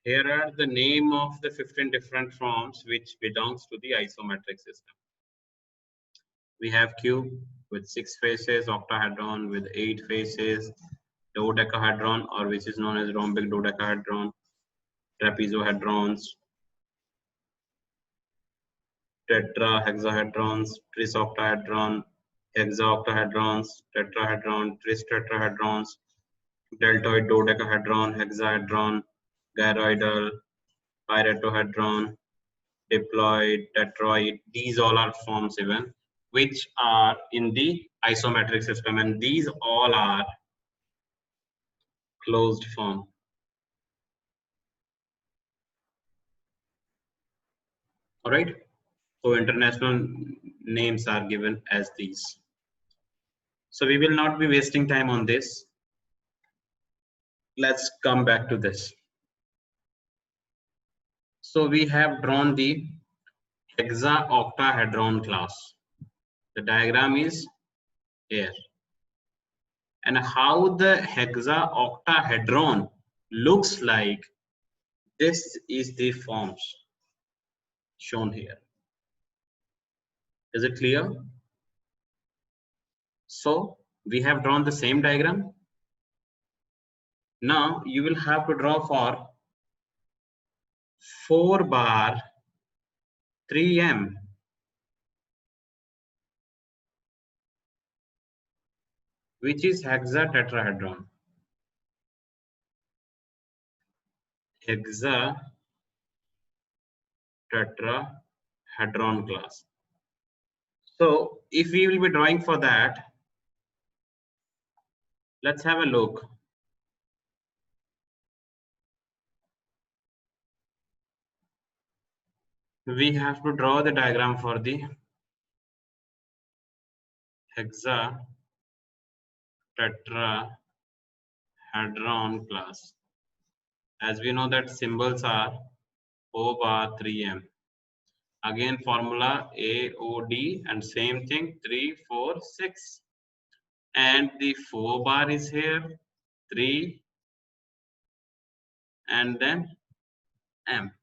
Here are the name of the 15 different forms which belongs to the isometric system. We have cube with 6 faces, octahedron with 8 faces, dodecahedron, or which is known as rhombic dodecahedron, trapezohedrons, tetrahexahedrons, trisoctahedron, hexaoctahedrons, tetrahedron, tristetrahedrons, deltoid dodecahedron, hexahedron, gyroidal, pyretohedron, diploid, tetroid. These all are forms even which are in the isometric system, and these all are closed form. All right. So international names are given as these. So we will not be wasting time on this. Let's come back to this. So we have drawn the hexaoctahedron class. The diagram is here. And how the hexaoctahedron looks like, this is the forms shown here. Is it clear? So we have drawn the same diagram. Now you will have to draw for 4 bar 3m. Which is hexatetrahedron. Hexatetrahedron class. So if we will be drawing for that, let's have a look. We have to draw the diagram for the hexatetrahedron class. As we know that symbols are O bar 3m. Again formula AOD and same thing 3, 4, 6. And the 4 bar is here, 3, and then M.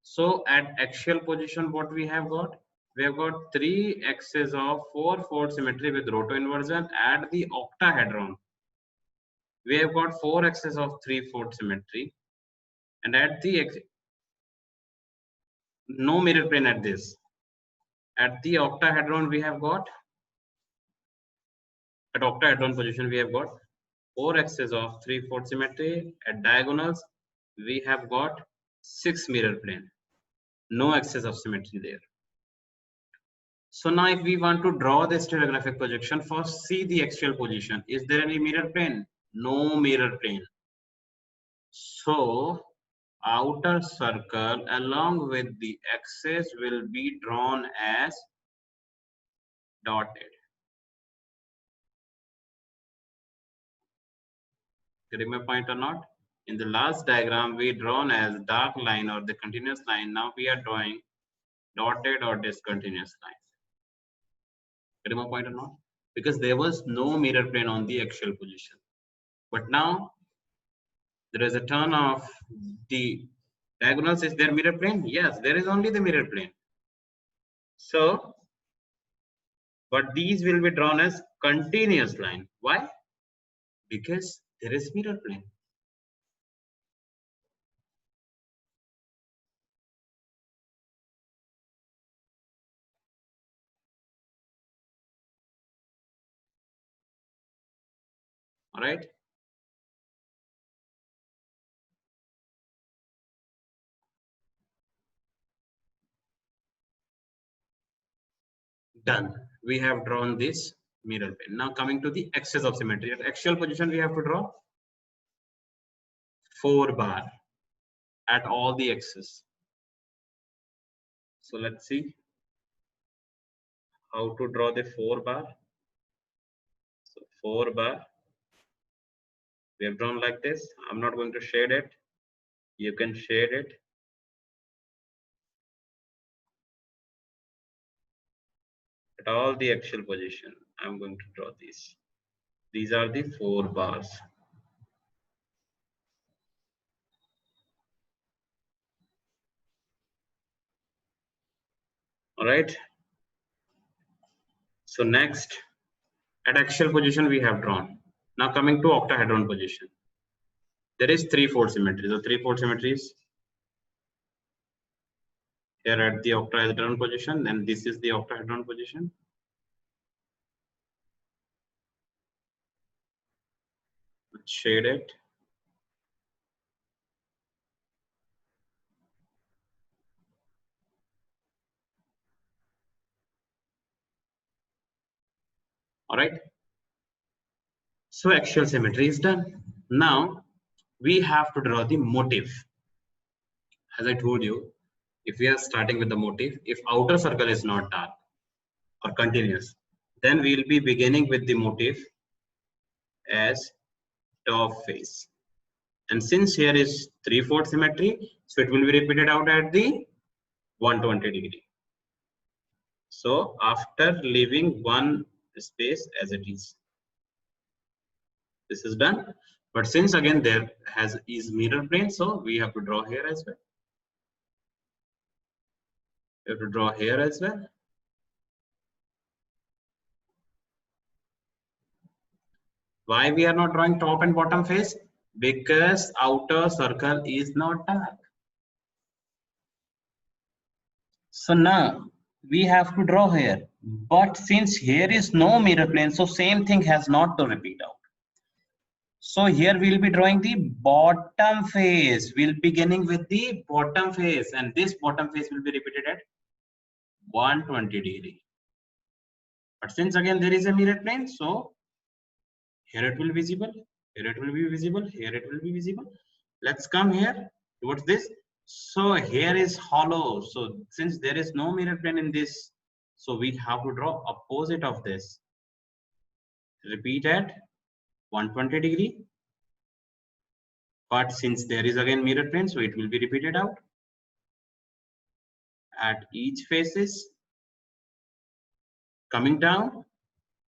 So at axial position, what we have got? We have got 3 axes of 4-4 symmetry with rotoinversion. At the octahedron, we have got 4 axes of 3-4 symmetry, and at the no mirror plane at this. At the octahedron, we have got, at octahedron position, we have got 4 axes of 3-4 symmetry. At diagonals, we have got 6 mirror plane. No axis of symmetry there. So now if we want to draw the stereographic projection, first see the axial position. Is there any mirror plane? No mirror plane. So outer circle along with the axis will be drawn as dotted. Getting my point or not? In the last diagram, we drawn as dark line or the continuous line. Now we are drawing dotted or discontinuous line. Getting my point or not? Because there was no mirror plane on the axial position. But now there is a turn of the diagonals. Is there mirror plane? Yes, there is only the mirror plane. So, but these will be drawn as continuous line. Why? Because there is mirror plane. All right. Done. We have drawn this mirror plane. Now coming to the axis of symmetry. At axial position, we have to draw 4 bar at all the axes. So let's see how to draw the 4 bar. So 4 bar. We have drawn like this. I'm not going to shade it. You can shade it. At all the axial position, I'm going to draw these. These are the 4 bars. All right. So next, at axial position we have drawn. Now coming to octahedron position. There is 3-4 symmetry. So 3-4 symmetries here at the octahedron position, and this is the octahedron position. Let's shade it. All right. So axial symmetry is done. Now we have to draw the motif. As I told you, if we are starting with the motif, if outer circle is not dark or continuous, then we will be beginning with the motif as top face. And since here is 3/4 symmetry, so it will be repeated out at the 120 degree. So after leaving one space as it is, this is done. But since again there is mirror plane, so we have to draw here as well. We have to draw here as well. Why we are not drawing top and bottom face? Because outer circle is not dark. So now we have to draw here. But since here is no mirror plane, so same thing has not to repeat out. So here we'll be drawing the bottom face. We'll be beginning with the bottom face, and this bottom face will be repeated at 120 degree. But since again there is a mirror plane, so here it will be visible, here it will be visible, here it will be visible. Let's come here towards this. So here is hollow. So since there is no mirror plane in this, so we have to draw opposite of this. Repeat at 120 degree. But since there is again mirror plane, so it will be repeated out at each faces. Coming down,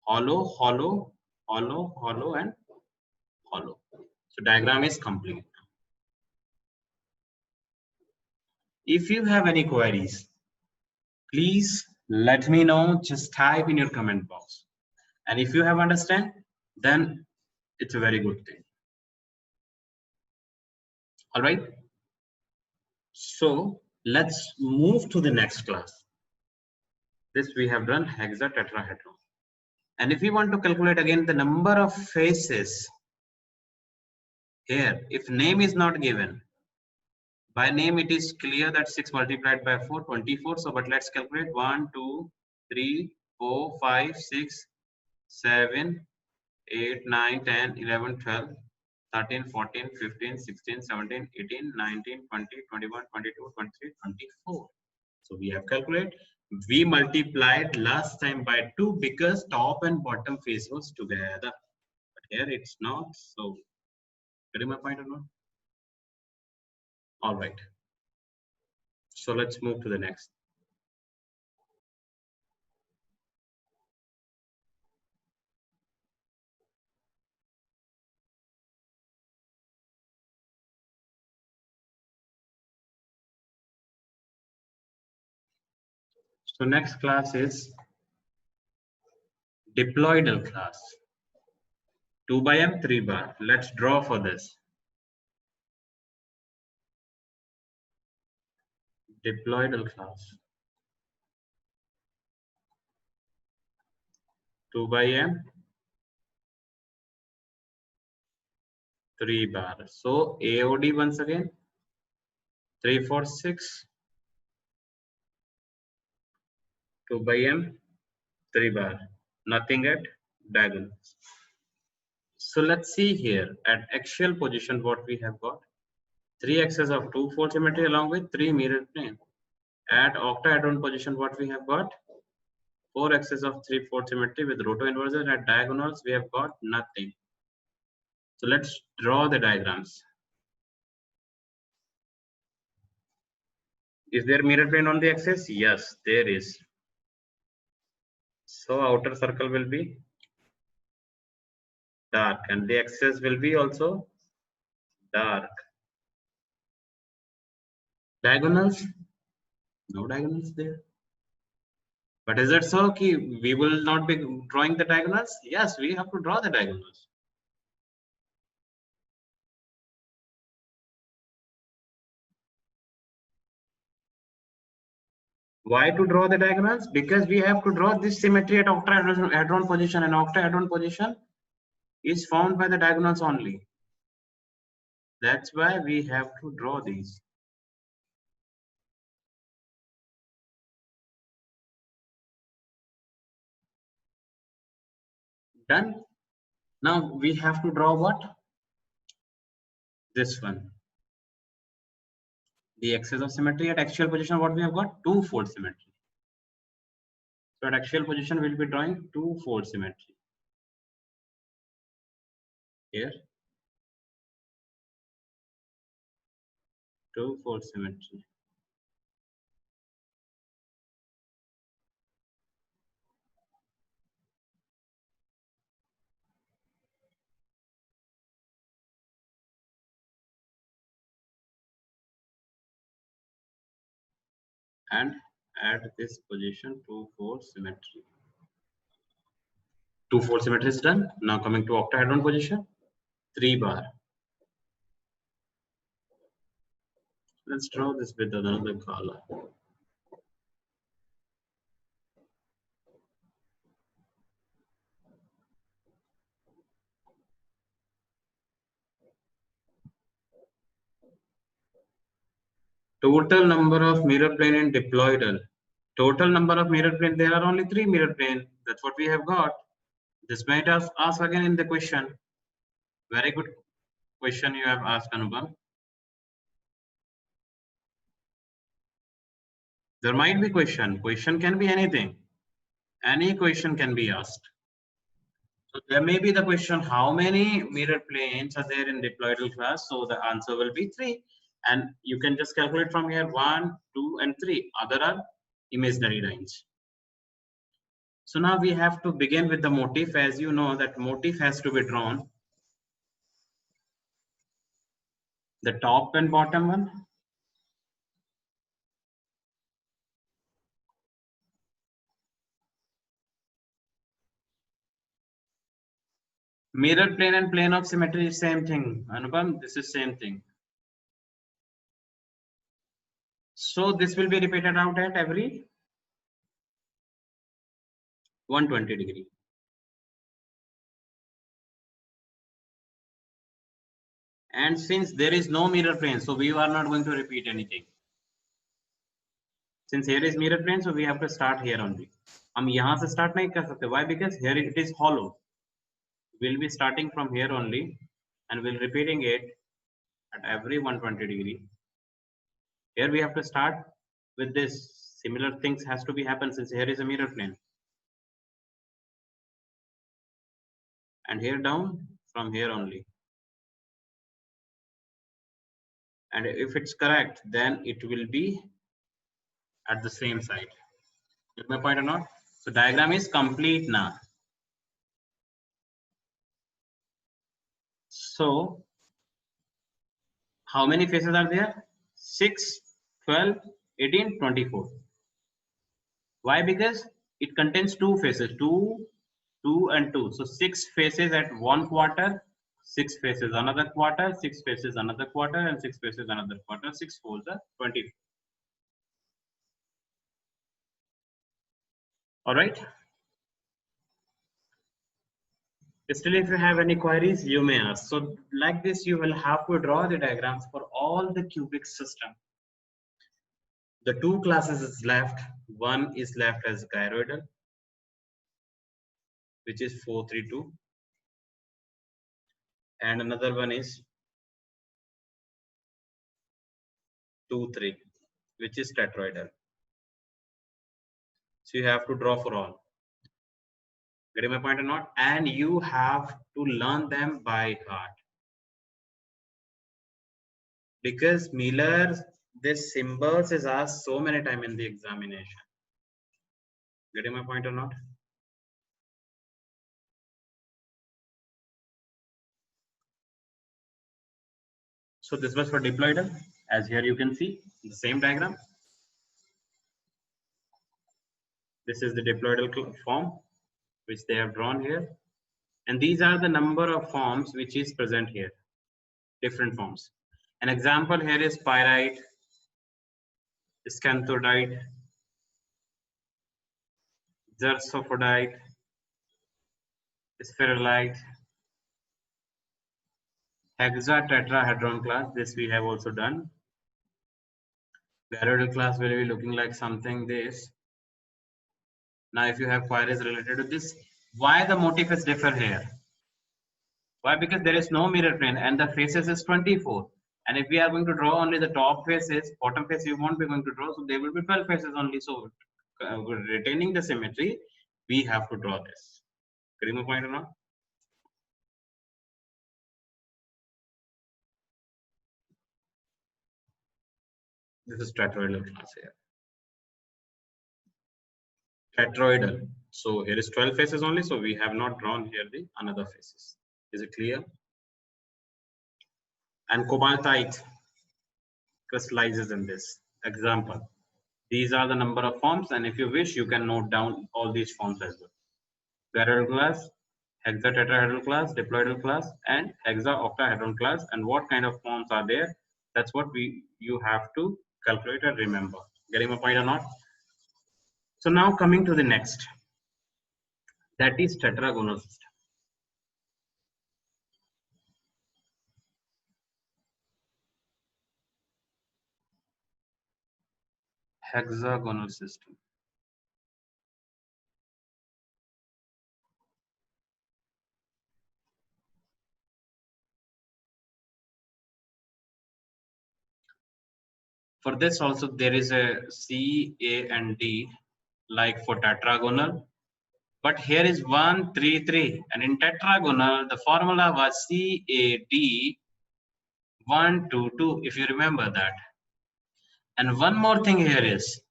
hollow, hollow, hollow, hollow, and hollow. So diagram is complete. If you have any queries, please let me know. Just type in your comment box. And if you have understand, then it's a very good thing. All right. So let's move to the next class. This we have done hexatetrahedron. And if we want to calculate again the number of faces here, if name is not given, by name it is clear that 6 multiplied by 4, 24. So, but let's calculate 1, 2, 3, 4, 5, 6, 7, 8, 9, 10, 11, 12, 13, 14, 15, 16, 17, 18, 19, 20, 21, 22, 23, 24. So we have calculated. We multiplied last time by 2 because top and bottom face was together. But here it's not. So, getting my point or not? All right. So let's move to the next. So next class is diploidal class. 2 by M, 3 bar. Let's draw for this. Diploidal class. 2 by M, 3 bar. So AOD once again. 3, 4, 6. 2 by M, 3 bar. Nothing at diagonals. So let's see here at axial position what we have got. 3 axes of 2/4 symmetry along with 3 mirror plane. At octahedron position what we have got. 4 axes of 3/4 symmetry with roto-inversion. At diagonals we have got nothing. So let's draw the diagrams. Is there mirror plane on the axis? Yes, there is. So outer circle will be dark and the axis will be also dark. Diagonals? No diagonals there. But is it so that we will not be drawing the diagonals? Yes, we have to draw the diagonals. Why to draw the diagonals? Because we have to draw this symmetry at octahedron position, and octahedron position is found by the diagonals only. That's why we have to draw these. Done. Now we have to draw what? This one. The axis of symmetry at axial position, what we have got? Two-fold symmetry. So at axial position, we'll be drawing two-fold symmetry. Here. Two-fold symmetry. And at this position, two-fold symmetry. Two-fold symmetry is done. Now coming to octahedron position, 3 bar. Let's draw this with another color. Total number of mirror plane in diploidal. Total number of mirror plane, there are only 3 mirror plane. That's what we have got. This might ask again in the question. Very good question you have asked, Anupam. There might be question. Question can be anything. Any question can be asked. So there may be the question, how many mirror planes are there in diploidal class? So the answer will be 3. And you can just calculate from here 1, 2, and 3. Other are imaginary lines. So now we have to begin with the motif. As you know, that motif has to be drawn. The top and bottom one. Mirror plane and plane of symmetry is same thing. Anupam, this is same thing. So this will be repeated out at every 120 degree. And since there is no mirror plane, so we are not going to repeat anything. Since here is mirror plane, so we have to start here only. हम यहाँ से start नहीं कर सकते. Why? Because here it is hollow. We'll be starting from here only, and we'll repeating it at every 120 degree. Here we have to start with this. Similar things has to be happen since here is a mirror plane. And here down from here only. And if it's correct, then it will be at the same side. Get my point or not? So diagram is complete now. So how many faces are there? 6, 12, 18, 24. Why? Because it contains 2 faces, 2, 2 and 2. So 6 faces at one quarter, 6 faces another quarter, 6 faces another quarter, and 6 faces another quarter. 6 folds are 24. All right. Still, if you have any queries, you may ask. So like this, you will have to draw the diagrams for all the cubic system. The 2 classes is left. One is left as gyroidal, which is 432. And another one is 2-3, which is tetroidal. So you have to draw for all. Getting my point or not? And you have to learn them by heart. Because Miller, this symbols is asked so many times in the examination. Getting my point or not? So this was for diploidal. As here you can see the same diagram. This is the diploidal form which they have drawn here. And these are the number of forms which is present here, different forms. An example here is pyrite, xanthosite, zersophodite, spherulite, hexatetrahedron class. This we have also done. Gyroidal class will be looking like something this. Now, if you have fire is related to this, why the motif is differ here? Why? Because there is no mirror plane and the faces is 24. And if we are going to draw only the top faces, bottom face you won't be going to draw, so there will be 12 faces only. So retaining the symmetry, we have to draw this. Getting my point or not? This is tetroidal class here. Tetroidal. So here is 12 faces only, so we have not drawn here the another faces. Is it clear? And cobaltite crystallizes in this example. These are the number of forms, and if you wish, you can note down all these forms as well. Gyroidal class, hexatetrahedral class, diploidal class, and hexaoctahedron class. And what kind of forms are there? That's what you have to calculate and remember. Getting my point or not? So now coming to the next, that is tetragonal system. Hexagonal system. For this also there is a C, A, and D, like for tetragonal. But here is 1, 3, 3, and in tetragonal the formula was CAD 1, 2, 2. If you remember that. And one more thing here is,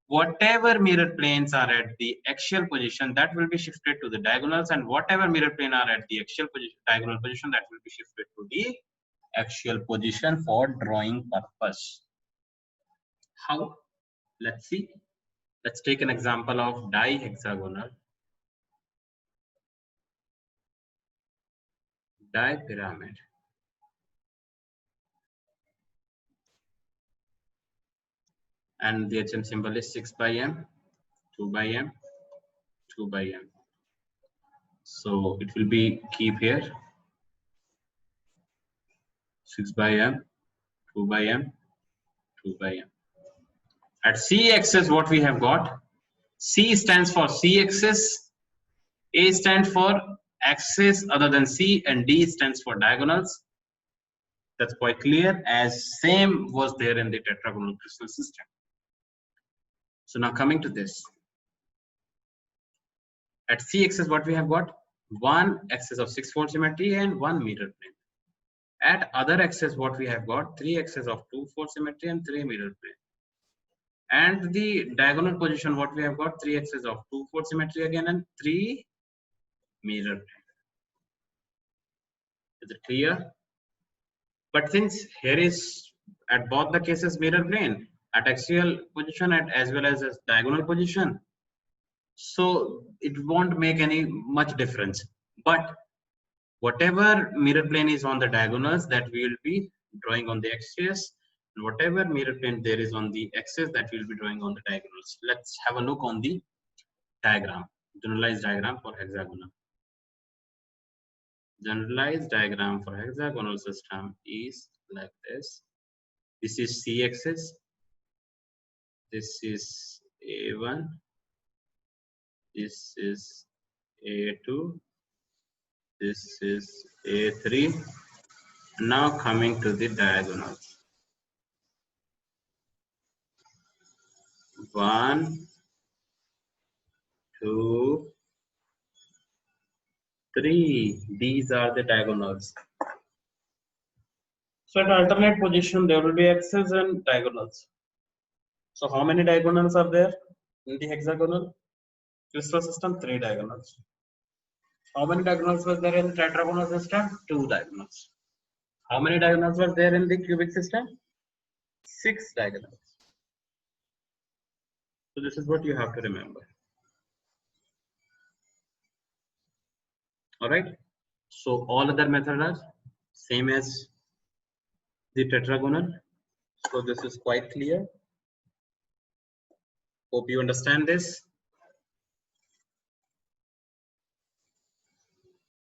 whatever mirror planes are at the axial position, that will be shifted to the diagonals, and whatever mirror plane are at the axial position, diagonal position, that will be shifted to the axial position for drawing purpose. How? Let's see. Let's take an example of dihexagonal, dipyramid. And the HM symbol is 6 by M, 2 by M, 2 by M. So it will be keep here 6 by M, 2 by M, 2 by M. At C axis, what we have got? C stands for C axis, A stands for axis other than C, and D stands for diagonals. That's quite clear, as same was there in the tetragonal crystal system. So now coming to this. At C axis, what we have got? One axis of 6-fold symmetry and one mirror plane. At other axis, what we have got? 3 axes of 2-fold symmetry and 3 mirror plane. And the diagonal position, what we have got? 3 axes of 2-fold symmetry again and 3 mirror plane. Is it clear? But since here is at both the cases mirror plane, at axial position as well as diagonal position, so it won't make any much difference. But whatever mirror plane is on the diagonals, that we will be drawing on the axis, and whatever mirror plane there is on the axis, that we will be drawing on the diagonals. Let's have a look on the diagram, generalized diagram for hexagonal. Generalized diagram for hexagonal system is like this. This is C axis, this is A1, this is A2, this is A3. Now coming to the diagonals. 1, 2, 3. These are the diagonals. So at alternate position, there will be axes and diagonals. So how many diagonals are there in the hexagonal crystal system? 3 diagonals. How many diagonals was there in the tetragonal system? 2 diagonals. How many diagonals were there in the cubic system? 6 diagonals. So this is what you have to remember. All right. So all other methods are same as the tetragonal. So this is quite clear. Hope you understand this.